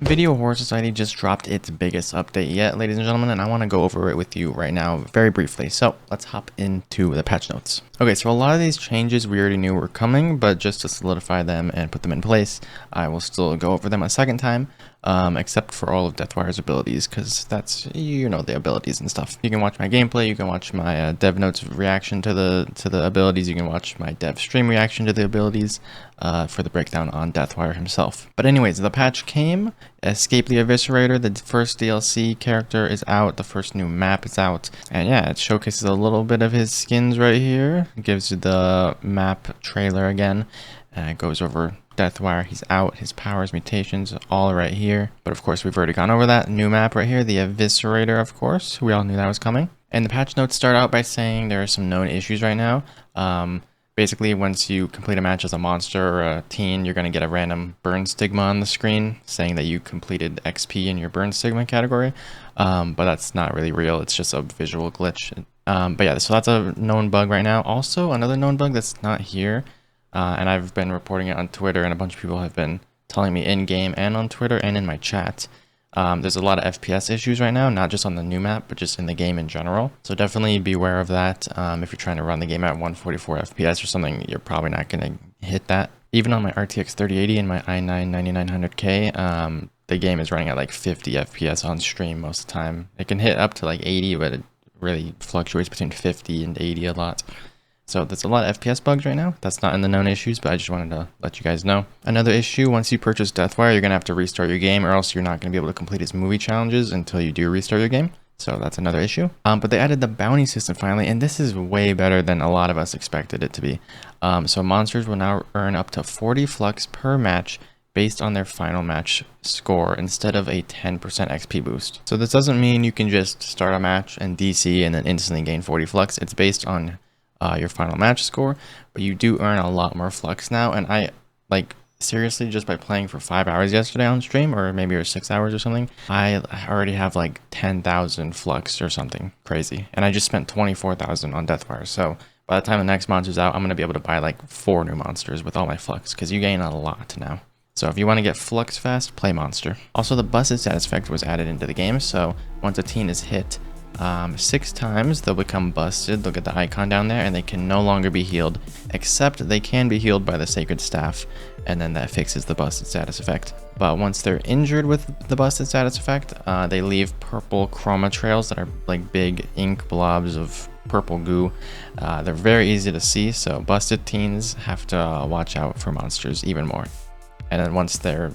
Video Horror Society just dropped its biggest update yet, ladies and gentlemen, and I want to go over it with you right now very briefly. So let's hop into the patch notes. Okay, so a lot of these changes we already knew were coming, but just to solidify them and put them in place, I will still go over them a second time, except for all of Deathwire's abilities, because that's, you know, the abilities and stuff. You can watch my gameplay, you can watch my dev notes reaction to the abilities, you can watch my dev stream reaction to the abilities for the breakdown on Deathwire himself. But anyways, the patch came. Escape the Eviscerator, the first DLC character is out, the first new map is out, and yeah, it showcases a little bit of his skins right here. It gives you the map trailer again, and it goes over Deathwire, he's out, his powers, mutations, all right here. But of course, we've already gone over that. New map right here, the Eviscerator, of course. We all knew that was coming. And the patch notes start out by saying there are some known issues right now. Basically, once you complete a match as a monster or a teen, you're going to get a random burn stigma on the screen saying that you completed XP in your burn stigma category. But that's not really real. It's just a visual glitch. But yeah, so that's a known bug right now. Also, another known bug that's not here, and I've been reporting it on Twitter, and a bunch of people have been telling me in-game and on Twitter and in my chat. There's a lot of FPS issues right now, not just on the new map, but just in the game in general. So definitely be aware of that. If you're trying to run the game at 144 FPS or something, you're probably not going to hit that. Even on my RTX 3080 and my i9 9900K, the game is running at like 50 FPS on stream most of the time. It can hit up to like 80, but it really fluctuates between 50 and 80 a lot. So there's a lot of FPS bugs right now. That's not in the known issues, but I just wanted to let you guys know. Another issue, once you purchase Deathwire, you're going to have to restart your game, or else you're not going to be able to complete his movie challenges until you do restart your game. So that's another issue. But they added the bounty system finally, and this is way better than a lot of us expected it to be. So monsters will now earn up to 40 flux per match based on their final match score instead of a 10% XP boost. So this doesn't mean you can just start a match and DC and then instantly gain 40 flux. It's based on your final match score, but you do earn a lot more flux now. And I, like, seriously, just by playing for 5 hours yesterday on stream, or maybe it was 6 hours or something, I already have like 10,000 flux or something crazy, and I just spent 24,000 on Deathwire. So by the time the next monster's out, I'm going to be able to buy like 4 new monsters with all my flux, because you gain a lot now. So if you want to get flux fast, play monster. Also, the busted status effect was added into the game, so once a teen is hit 6 times, they'll become busted. They'll get the icon down there, and they can no longer be healed, except they can be healed by the sacred staff, and then that fixes the busted status effect. But once they're injured with the busted status effect, they leave purple chroma trails that are like big ink blobs of purple goo. They're very easy to see, so busted teens have to watch out for monsters even more. And then once they're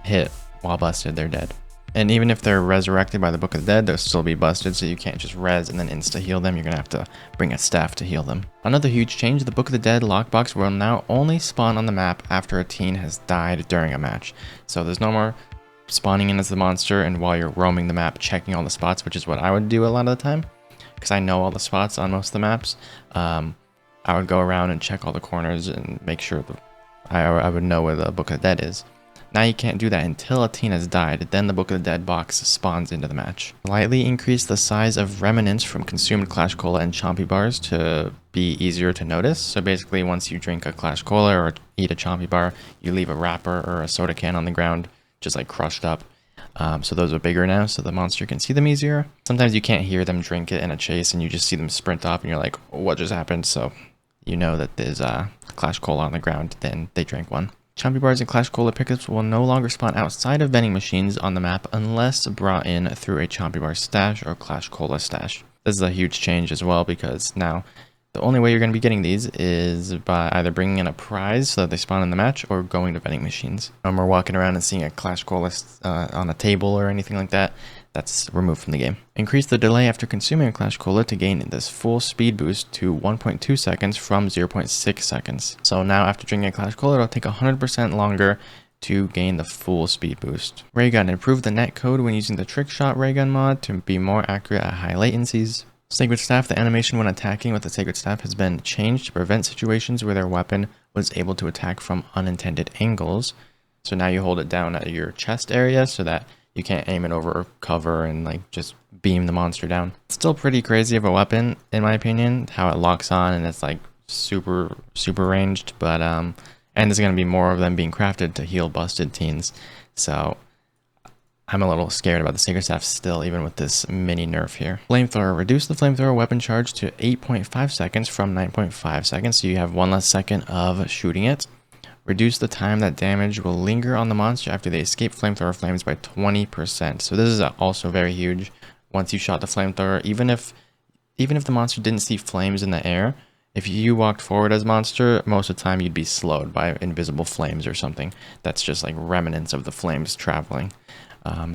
hit while busted, they're dead. And even if they're resurrected by the Book of the Dead, they'll still be busted, so you can't just res and then insta-heal them. You're going to have to bring a staff to heal them. Another huge change, the Book of the Dead lockbox will now only spawn on the map after a teen has died during a match. So there's no more spawning in as the monster and while you're roaming the map checking all the spots, which is what I would do a lot of the time, because I know all the spots on most of the maps. I would go around and check all the corners and make sure I would know where the Book of the Dead is. Now you can't do that until a teen has died, then the Book of the Dead box spawns into the match. Slightly increase the size of remnants from consumed Clash Cola and Chompy bars to be easier to notice. So basically, once you drink a Clash Cola or eat a Chompy bar, you leave a wrapper or a soda can on the ground, just like crushed up. So those are bigger now, so the monster can see them easier. Sometimes you can't hear them drink it in a chase, and you just see them sprint off, and you're like, what just happened? So you know that there's a Clash Cola on the ground, then they drank one. Chompy bars and Clash Cola pickups will no longer spawn outside of vending machines on the map unless brought in through a Chompy bar stash or Clash Cola stash. This is a huge change as well, because now the only way you're going to be getting these is by either bringing in a prize so that they spawn in the match or going to vending machines. No more walking around and seeing a Clash Cola on a table or anything like that. That's removed from the game. Increase the delay after consuming a Clash Cola to gain this full speed boost to 1.2 seconds from 0.6 seconds. So now after drinking a Clash Cola, it'll take 100% longer to gain the full speed boost. Raygun, improve the net code when using the Trick Shot Raygun mod to be more accurate at high latencies. Sacred Staff, the animation when attacking with the Sacred Staff has been changed to prevent situations where their weapon was able to attack from unintended angles. So now you hold it down at your chest area so that you can't aim it over cover and like just beam the monster down. It's still pretty crazy of a weapon in my opinion, how it locks on and it's like super ranged, but and there's going to be more of them being crafted to heal busted teens. So I'm a little scared about the Sacred Staff still, even with this mini nerf here. Flamethrower. Reduce the flamethrower weapon charge to 8.5 seconds from 9.5 seconds, so you have 1 less second of shooting it. Reduce the time that damage will linger on the monster after they escape flamethrower flames by 20%. So this is also very huge. Once you shot the flamethrower, even if the monster didn't see flames in the air, if you walked forward as monster, most of the time you'd be slowed by invisible flames or something. That's just like remnants of the flames traveling.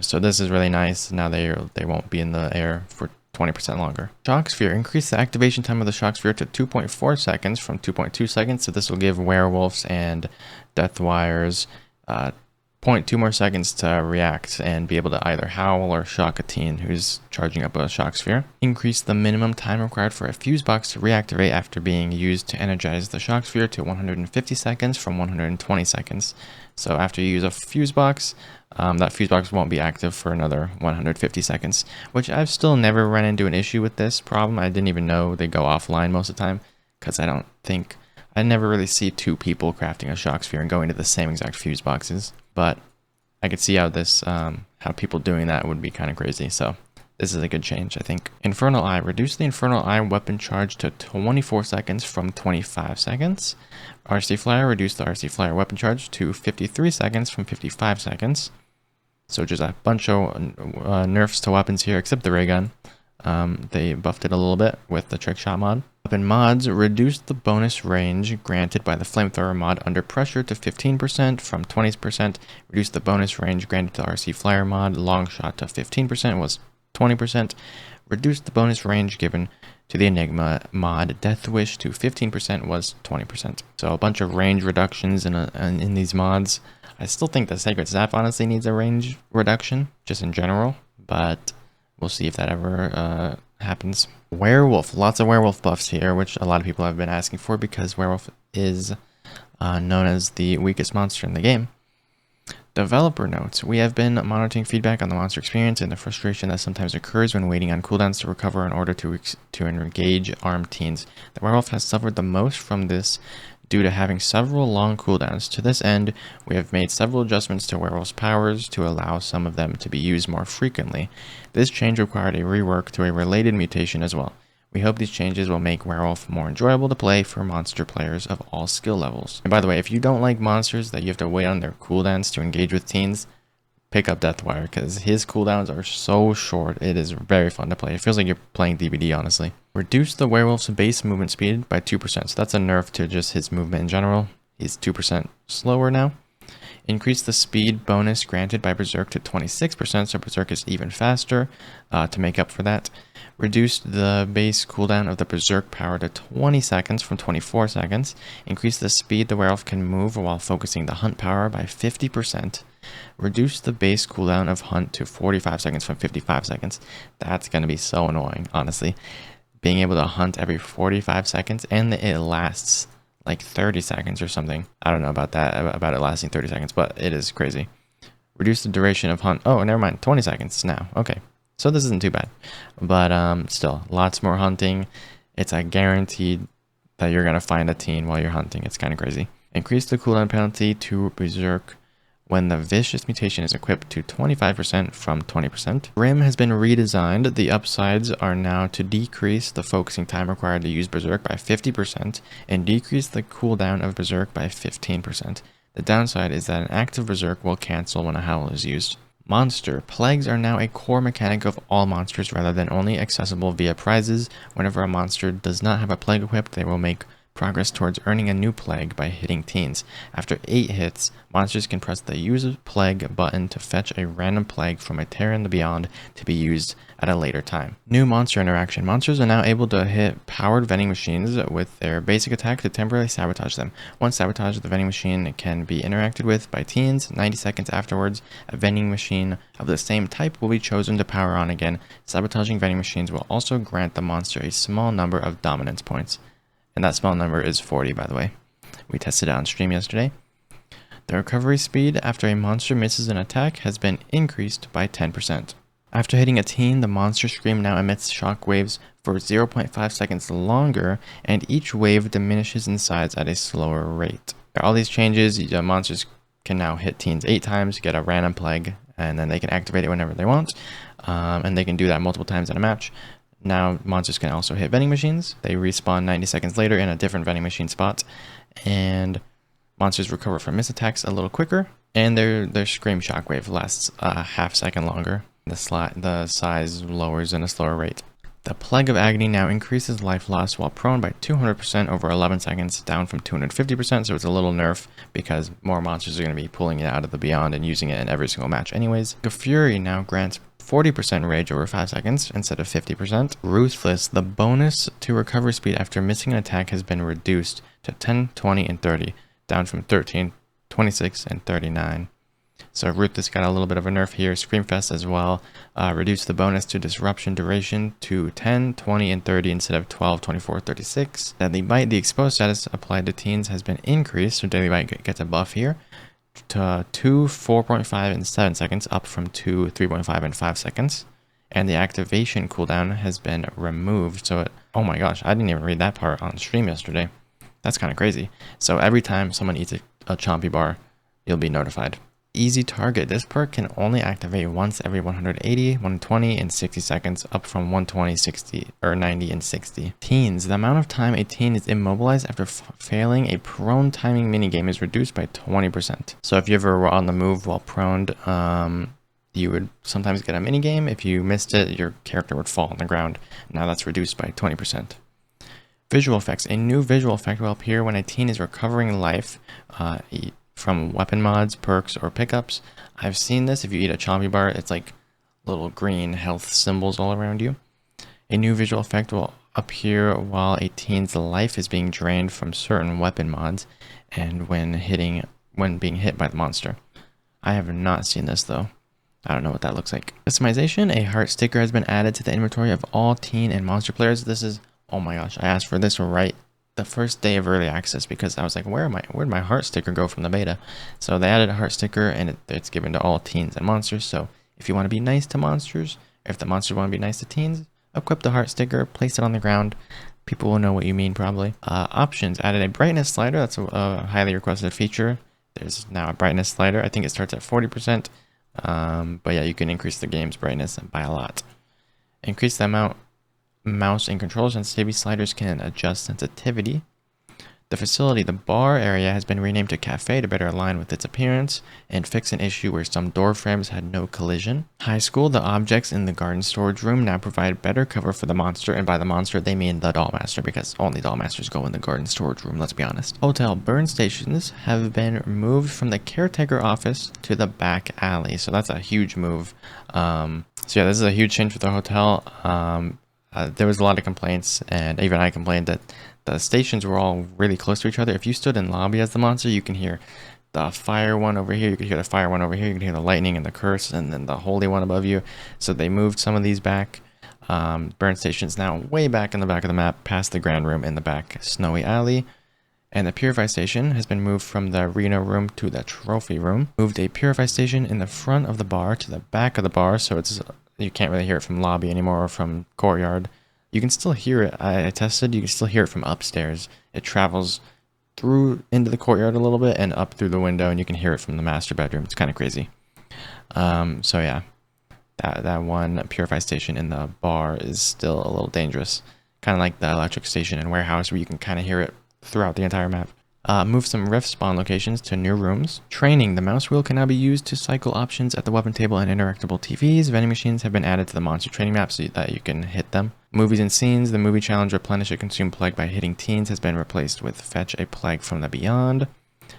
So this is really nice. Now they won't be in the air for 20% longer. Shock Sphere. Increase the activation time of the Shock Sphere to 2.4 seconds from 2.2 seconds. So this will give Werewolves and Deathwires 0.2 more seconds to react and be able to either howl or shock a teen who's charging up a Shock Sphere. Increase the minimum time required for a fuse box to reactivate after being used to energize the Shock Sphere to 150 seconds from 120 seconds. So after you use a fuse box, that fuse box won't be active for another 150 seconds, which I've still never run into an issue with this problem. I didn't even know they go offline most of the time, because I never really see two people crafting a Shock Sphere and going to the same exact fuse boxes. But I could see how how people doing that would be kind of crazy. So this is a good change, I think. Infernal Eye. Reduce the Infernal Eye weapon charge to 24 seconds from 25 seconds. RC Flyer. Reduce the RC Flyer weapon charge to 53 seconds from 55 seconds. So just a bunch of nerfs to weapons here, except the ray gun. They buffed it a little bit with the trick shot mod. Weapon mods. Reduce the bonus range granted by the flamethrower mod under pressure to 15% from 20%. Reduce the bonus range granted to RC Flyer mod long shot to 15% was 20%. Reduce the bonus range given to the Enigma mod Death Wish to 15% was 20%. So a bunch of range reductions in these mods. I still think the Sacred Staff honestly needs a range reduction, just in general, but we'll see if that ever happens. Werewolf. Lots of Werewolf buffs here, which a lot of people have been asking for because Werewolf is known as the weakest monster in the game. Developer notes. We have been monitoring feedback on the monster experience and the frustration that sometimes occurs when waiting on cooldowns to recover in order to engage armed teens. The Werewolf has suffered the most from this due to having several long cooldowns. To this end, we have made several adjustments to Werewolf's powers to allow some of them to be used more frequently. This change required a rework to a related mutation as well. We hope these changes will make Werewolf more enjoyable to play for monster players of all skill levels. And by the way, if you don't like monsters that you have to wait on their cooldowns to engage with teens, pick up Deathwire, because his cooldowns are so short. It is very fun to play. It feels like you're playing DBD, honestly. Reduce the Werewolf's base movement speed by 2%. So that's a nerf to just his movement in general. He's 2% slower now. Increase the speed bonus granted by Berserk to 26%, so Berserk is even faster to make up for that. Reduce the base cooldown of the Berserk power to 20 seconds from 24 seconds. Increase the speed the Werewolf can move while focusing the Hunt power by 50%. Reduce the base cooldown of Hunt to 45 seconds from 55 seconds. That's going to be so annoying, honestly. Being able to hunt every 45 seconds, and it lasts like 30 seconds or something. I don't know about that, about it lasting 30 seconds, but it is crazy. Reduce the duration of hunt. Oh, never mind. 20 seconds now. Okay. So this isn't too bad. But still, lots more hunting. It's a guaranteed that you're going to find a teen while you're hunting. It's kind of crazy. Increase the cooldown penalty to Berserk when the Vicious mutation is equipped to 25% from 20%. Rim has been redesigned. The upsides are now to decrease the focusing time required to use Berserk by 50% and decrease the cooldown of Berserk by 15%. The downside is that an active Berserk will cancel when a Howl is used. Monster. Plagues are now a core mechanic of all monsters rather than only accessible via prizes. Whenever a monster does not have a plague equipped, they will make progress towards earning a new plague by hitting teens. After 8 hits, monsters can press the Use a Plague button to fetch a random plague from a Terra in the Beyond to be used at a later time. New monster interaction. Monsters are now able to hit powered vending machines with their basic attack to temporarily sabotage them. Once sabotaged, the vending machine can be interacted with by teens. 90 seconds afterwards, a vending machine of the same type will be chosen to power on again. Sabotaging vending machines will also grant the monster a small number of dominance points. And that small number is 40, by the way. We tested it on stream yesterday. The recovery speed after a monster misses an attack has been increased by 10%. After hitting a teen, the monster scream now emits shock waves for 0.5 seconds longer, and each wave diminishes in size at a slower rate. All these changes, monsters can now hit teens 8 times, get a random plague, and then they can activate it whenever they want, and they can do that multiple times in a match. Now monsters can also hit vending machines. They respawn 90 seconds later in a different vending machine spot, and monsters recover from miss attacks a little quicker, and their scream shockwave lasts a half second longer. The size lowers in a slower rate. The Plague of Agony now increases life loss while prone by 200% over 11 seconds, down from 250%, so it's a little nerf because more monsters are going to be pulling it out of the Beyond and using it in every single match anyways. The Fury now grants 40% rage over 5 seconds instead of 50%. Ruthless, the bonus to recovery speed after missing an attack has been reduced to 10, 20, and 30, down from 13, 26, and 39. So Ruthless got a little bit of a nerf here. Screamfest as well. Reduced the bonus to disruption duration to 10, 20, and 30 instead of 12, 24, 36. Deadly Bite, the exposed status applied to teens has been increased, so Deadly Bite gets a buff here to 2, 4.5, and 7 seconds, up from 2, 3.5, and 5 seconds. And the activation cooldown has been removed. So oh my gosh, I didn't even read that part on stream yesterday. That's kind of crazy. So every time someone eats a Chompy bar, you'll be notified. Easy Target. This perk can only activate once every 180, 120, and 60 seconds, up from 120, 60, or 90 and 60. Teens. The amount of time a teen is immobilized after failing a prone timing minigame is reduced by 20%. So if you ever were on the move while proned, you would sometimes get a minigame. If you missed it, your character would fall on the ground. Now that's reduced by 20%. Visual effects. A new visual effect will appear when a teen is recovering life from weapon mods, perks, or pickups. I've seen this. If you eat a Chompy bar, it's like little green health symbols all around you. A new visual effect will appear while a teen's life is being drained from certain weapon mods and when being hit by the monster. I have not seen this though. I don't know what that looks like. Customization. A heart sticker has been added to the inventory of all teen and monster players. This is, oh my gosh, I asked for this right the first day of early access because I was like, where'd my heart sticker go from the beta? So they added a heart sticker, and it's given to all teens and monsters. So if you want to be nice to monsters, or if the monsters want to be nice to teens, equip the heart sticker, place it on the ground. People will know what you mean probably. Options. Added a brightness slider. That's a highly requested feature. There's now a brightness slider. I think it starts at 40%. But yeah, you can increase the game's brightness by a lot. Increase the amount mouse and controller sensitivity. Sliders can adjust sensitivity. The facility, the bar area, has been renamed to Cafe to better align with its appearance and fix an issue where some door frames had no collision. High school, the objects in the garden storage room now provide better cover for the monster, and by the monster they mean the Dollmaster, because only Dollmasters go in the garden storage room, let's be honest. Hotel burn stations have been moved from the caretaker office to the back alley, so that's a huge move. So yeah, this is a huge change for the hotel. There was a lot of complaints, and even I complained that the stations were all really close to each other. If you stood in lobby as the monster, you can hear the fire one over here, you can hear the fire one over here, you can hear the lightning and the curse, and then the holy one above you. So they moved some of these back. Burn stations now way back in the back of the map, past the grand room in the back snowy alley. And the Purify Station has been moved from the Reno room to the Trophy room. Moved a Purify Station in the front of the bar to the back of the bar, so you can't really hear it from lobby anymore or from courtyard. You can still hear it. I tested. You can still hear it from upstairs. It travels through into the courtyard a little bit and up through the window, and you can hear it from the master bedroom. It's kind of crazy. So yeah, that one Purify Station in the bar is still a little dangerous. Kind of like the electric station in Warehouse, where you can kind of hear it throughout the entire map. Move some rift spawn locations to new rooms. Training. The mouse wheel can now be used to cycle options at the weapon table and interactable TVs. Vending machines have been added to the monster training map so that you can hit them. Movies and scenes. The movie challenge replenish a consumed plague by hitting teens has been replaced with fetch a plague from the beyond.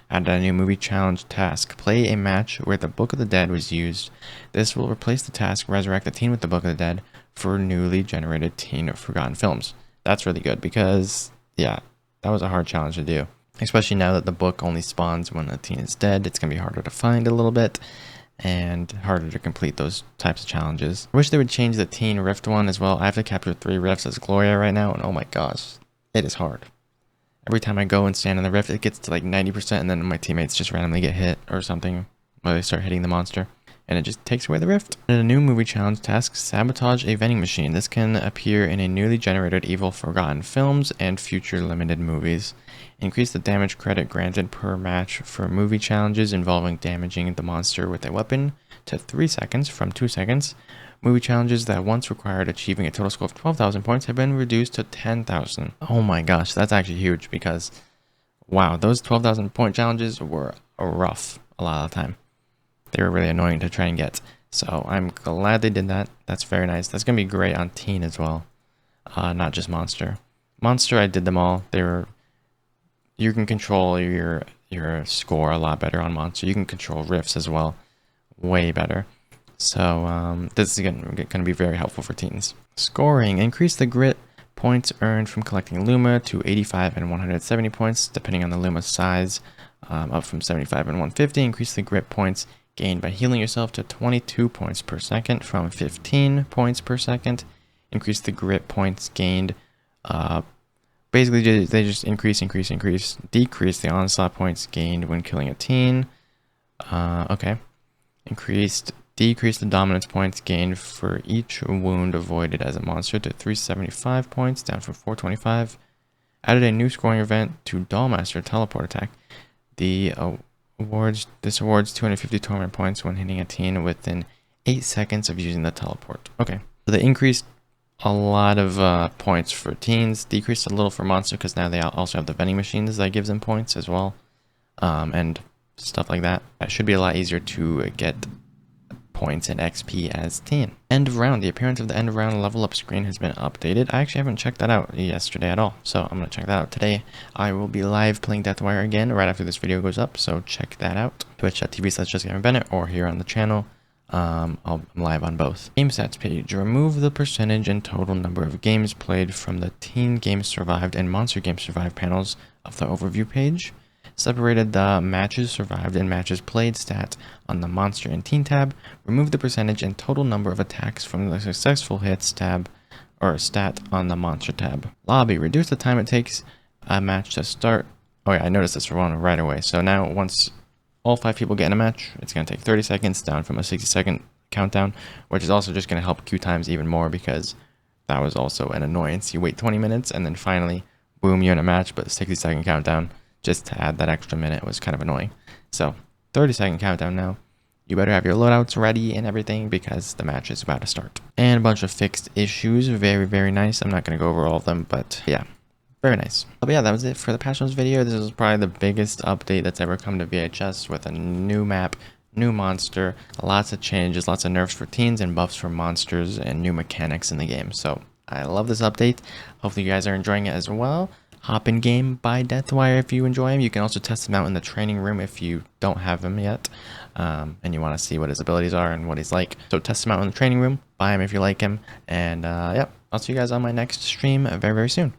Added a new movie challenge task. Play a match where the Book of the Dead was used. This will replace the task resurrect the teen with the Book of the Dead for newly generated teen or forgotten films. That's really good because, yeah, that was a hard challenge to do. Especially now that the book only spawns when a teen is dead. It's going to be harder to find a little bit and harder to complete those types of challenges. I wish they would change the teen rift one as well. I have to capture 3 rifts as Gloria right now, and oh my gosh, it is hard. Every time I go and stand in the rift, it gets to like 90%, and then my teammates just randomly get hit or something, or they start hitting the monster. and it just takes away the rift. And a new movie challenge task, sabotage a vending machine. This can appear in a newly generated evil forgotten films and future limited movies. Increase the damage credit granted per match for movie challenges involving damaging the monster with a weapon to 3 seconds from 2 seconds. Movie challenges that once required achieving a total score of 12,000 points have been reduced to 10,000. Oh my gosh, that's actually huge because, wow, those 12,000 point challenges were rough a lot of the time. They were really annoying to try and get. So I'm glad they did that. That's very nice. That's going to be great on teen as well. Not just monster. Monster, I did them all. You can control your score a lot better on monster. You can control rifts as well. Way better. So this is going to be very helpful for teens. Scoring. Increase the grit points earned from collecting Luma to 85 and 170 points, depending on the Luma size, up from 75 and 150. Increase the grit points gained by healing yourself to 22 points per second from 15 points per second. Increase the grit points gained. Basically, they just increase. Decrease the onslaught points gained when killing a teen. Okay. Decrease the dominance points gained for each wound avoided as a monster to 375 points, down from 425. Added a new scoring event to Dollmaster Teleport Attack. This awards 250 tournament points when hitting a teen within 8 seconds of using the teleport. Okay, so they increased a lot of points for teens, decreased a little for monster because now they also have the vending machines that gives them points as well, and stuff like that. It should be a lot easier to get points and XP as teen. End of round. The appearance of the end of round level up screen has been updated. I actually haven't checked that out yesterday at all, so I'm going to check that out today. I will be live playing Deathwire again right after this video goes up, so check that out. Twitch.tv/JustGavinBennett or here on the channel. I'm live on both. Game stats page. Remove the percentage and total number of games played from the teen games survived and monster games survived panels of the overview page. Separated the matches survived and matches played stat on the monster and teen tab. Removed the percentage and total number of attacks from the successful hits tab or stat on the monster tab. Lobby. Reduce the time it takes a match to start. Oh yeah, I noticed this one right away. So now once all 5 people get in a match, it's going to take 30 seconds down from a 60-second countdown, which is also just going to help queue times even more because that was also an annoyance. You wait 20 minutes and then finally, boom, you're in a match, but the 60-second countdown just to add that extra minute was kind of annoying. So 30-second countdown now. You better have your loadouts ready and everything because the match is about to start. And a bunch of fixed issues. Very, very nice. I'm not going to go over all of them, but yeah, very nice. But yeah, that was it for the patch notes video. This is probably the biggest update that's ever come to VHS with a new map, new monster, lots of changes, lots of nerfs for teens and buffs for monsters and new mechanics in the game. So I love this update. Hopefully you guys are enjoying it as well. Hop in game, buy Deathwire if you enjoy him. You can also test him out in the training room if you don't have him yet, and you want to see what his abilities are and what he's like. So test him out in the training room, buy him if you like him, and yeah, I'll see you guys on my next stream very, very soon.